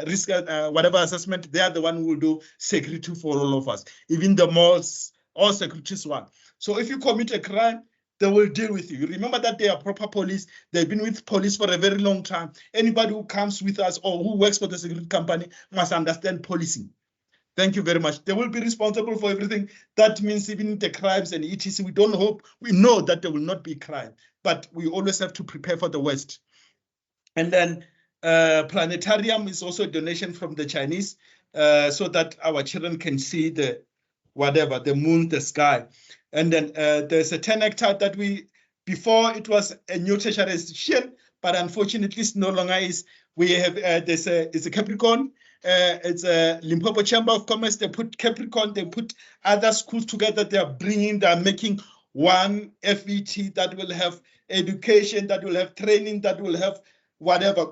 risk whatever assessment, they are the one who will do security for all of us. Even the malls, all securities one. So if you commit a crime, they will deal with you. Remember that they are proper police. They've been with police for a very long time. Anybody who comes with us or who works for the security company must understand policing. Thank you very much. They will be responsible for everything. That means even the crimes and etc. We know that there will not be crime, but we always have to prepare for the worst. And then planetarium is also a donation from the Chinese so that our children can see the moon, the sky. And then there's a 10-hectare that before it was a new tertiary institution, but unfortunately it's no longer is. We have, it's a Capricorn, it's a Limpopo Chamber of Commerce. They put Capricorn, they put other schools together. They're making one FET that will have education, that will have training, that will have whatever,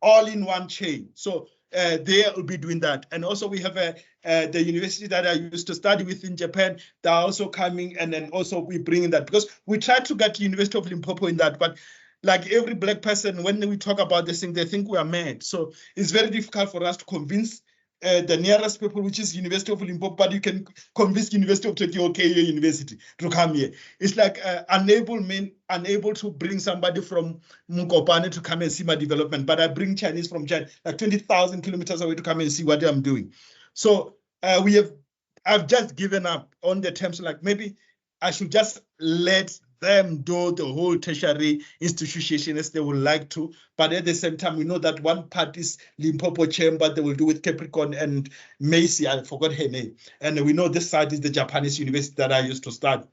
all in one chain. So they will be doing that. And also we have the university that I used to study with in Japan. They're also coming, and then also we bring in that, because we tried to get University of Limpopo in that, but like every black person, when we talk about this thing, they think we are mad. So it's very difficult for us to convince the nearest people, which is University of Limpopo, but you can convince University of Tokyo, University to come here. It's like unable to bring somebody from Mukopane to come and see my development, but I bring Chinese from China, like 20,000 kilometers away to come and see what I'm doing. So I've just given up on the terms, like maybe I should just let them do the whole tertiary institution as they would like to, but at the same time, we know that one part is Limpopo Chamber, they will do with Capricorn and Macy, I forgot her name. And we know this side is the Japanese university that I used to study.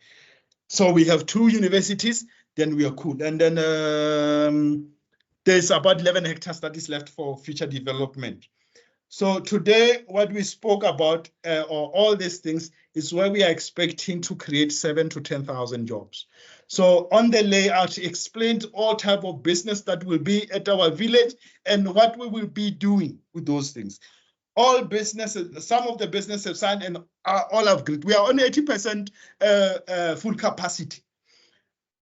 So we have 2 universities, then we are cool. And then there's about 11 hectares that is left for future development. So today, what we spoke about, or all these things, is where we are expecting to create 7,000 to 10,000 jobs. So on the layout, explained all type of business that will be at our village and what we will be doing with those things. All businesses, some of the businesses have signed and are all agreed. We are on 80% full capacity.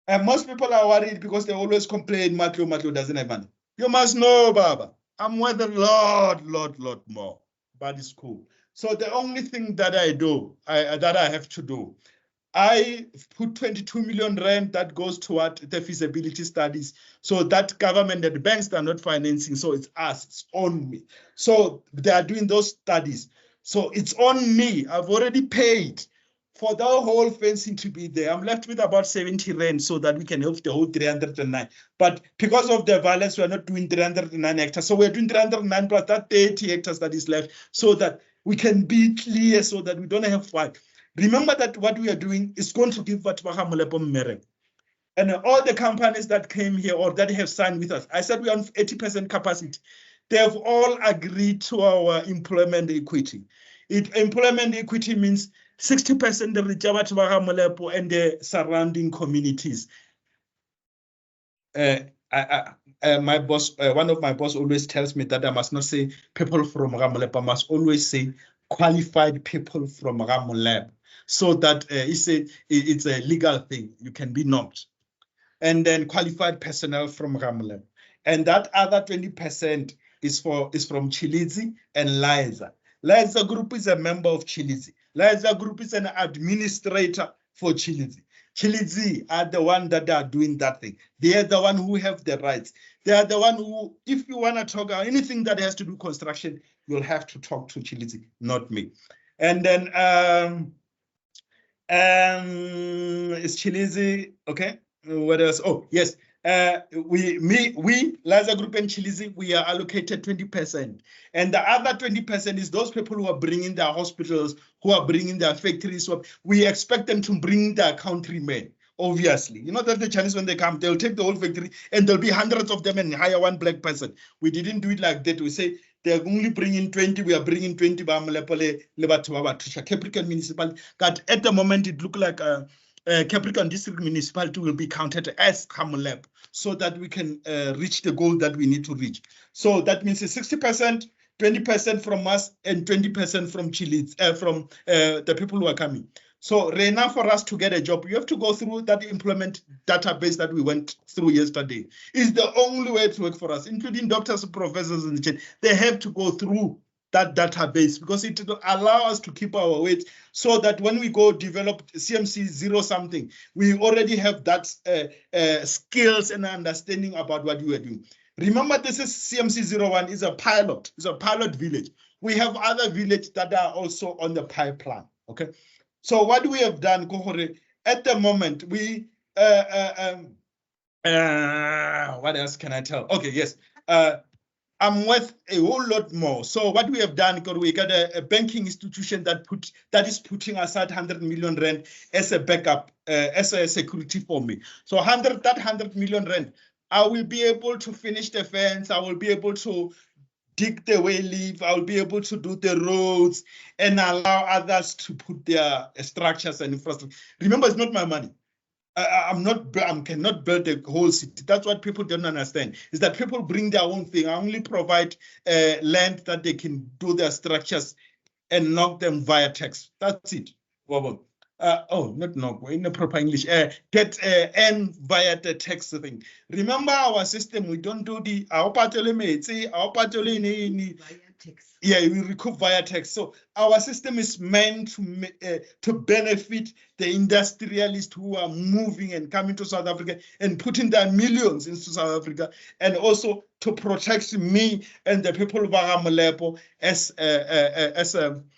And most people are worried because they always complain, Matlo doesn't have money. You must know, Baba, I'm worth a lot more, but it's cool. So the only thing that I do, that I have to do, I put 22 million rand that goes toward the feasibility studies. So that government and the banks are not financing, so it's us, it's on me. So they are doing those studies. So it's on me. I've already paid for the whole fencing to be there. I'm left with about 70 rand so that we can help the whole 309. But because of the violence, we're not doing 309 hectares. So we're doing 309 plus that 30 hectares that is left so that we can be clear, so that we don't have fight. Remember that what we are doing is going to give Batwaha Molepo Merek. And all the companies that came here or that have signed with us, I said we are on 80% capacity. They have all agreed to our employment equity. Employment equity means 60% of the Batwaha Molepo and the surrounding communities. My boss, one of my boss always tells me that I must not say people from Ramolepo, I must always say qualified people from Ramolepo, so that it's a legal thing. You can be knocked. And then qualified personnel from Ramolepo. And that other 20% is from Chilizi and Liza. Liza Group is a member of Chilizi. Liza Group is an administrator for Chilizi. Chilizi are the one that are doing that thing. They are the one who have the rights. They are the one who, if you want to talk about anything that has to do construction, you'll have to talk to Chilizi, not me. And then is Chilizi, okay? What else? Oh, yes. we, Laza Group and Chilizi, we are allocated 20%. And the other 20% is those people who are bringing their hospitals, who are bringing their factories. So we expect them to bring their countrymen, obviously. You know that the Chinese, when they come, they'll take the whole factory and there'll be hundreds of them and hire one black person. We didn't do it like that. We say they're only bringing 20, we are bringing 20. Capricorn municipality. But at the moment, it looked like Capricorn district municipality will be counted as Kamulep so that we can reach the goal that we need to reach. So that means 60%, 20% from us, and 20% from Chile, from the people who are coming. So right now, for us to get a job, you have to go through that employment database that we went through yesterday. It's the only way to work for us, including doctors, professors, and they have to go through that database because it will allow us to keep our weight so that when we go develop CMC 0 something, we already have that skills and understanding about what we are doing. Remember, this is CMC 01 is a pilot. It's a pilot village. We have other villages that are also on the pipeline. Okay. So what we have done, at the moment, we what else can I tell? Okay, yes. I'm worth a whole lot more. So what we have done, we got a banking institution that is putting aside 100 million rand as a backup, as a security for me. So 100 million rand, I will be able to finish the fence. I will be able to dig the way leave. I will be able to do the roads and allow others to put their structures and infrastructure. Remember, it's not my money. I cannot build the whole city. That's what people don't understand, is that people bring their own thing. I only provide land that they can do their structures and knock them via tax. That's it. Not knock, in the proper English. Get and via the tax thing. Remember our system, we don't do the, yeah, we recoup via tax. So our system is meant to benefit the industrialists who are moving and coming to South Africa and putting their millions into South Africa, and also to protect me and the people of Amolepo as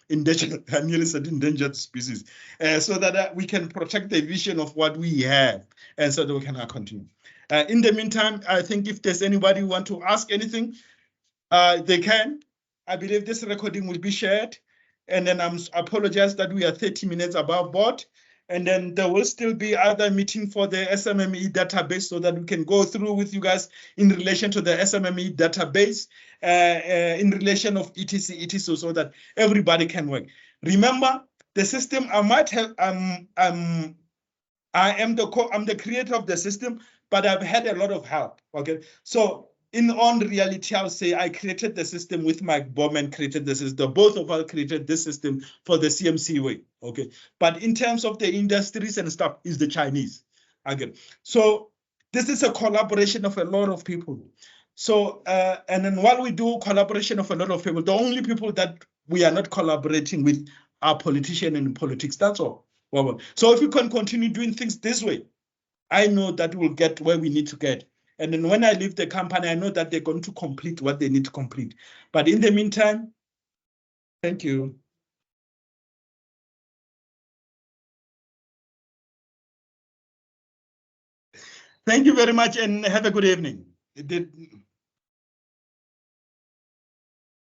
endangered, I nearly said endangered species, so that we can protect the vision of what we have, and so that we can continue. In the meantime, I think if there's anybody who want to ask anything, they can. I believe this recording will be shared, and then I apologize that we are 30 minutes above board, and then there will still be other meeting for the SMME database so that we can go through with you guys in relation to the SMME database, in relation of etc, so that everybody can work. Remember, the system, I might have, I'm the creator of the system, but I've had a lot of help. Okay, so in on reality, I'll say I created the system with Mike Bowman, created the system. Both of us created this system for the CMC way. Okay, but in terms of the industries and stuff, is the Chinese. Again, so this is a collaboration of a lot of people. So and then while we do collaboration of a lot of people, the only people that we are not collaborating with are politicians and politics. That's all. So if we can continue doing things this way, I know that we'll get where we need to get. And then when I leave the company, I know that they're going to complete what they need to complete. But in the meantime, thank you. Thank you very much and have a good evening.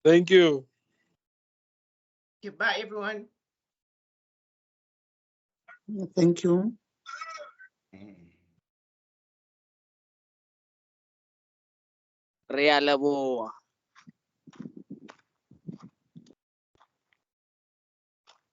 Thank you. Goodbye, everyone. Thank you. Re a leboha.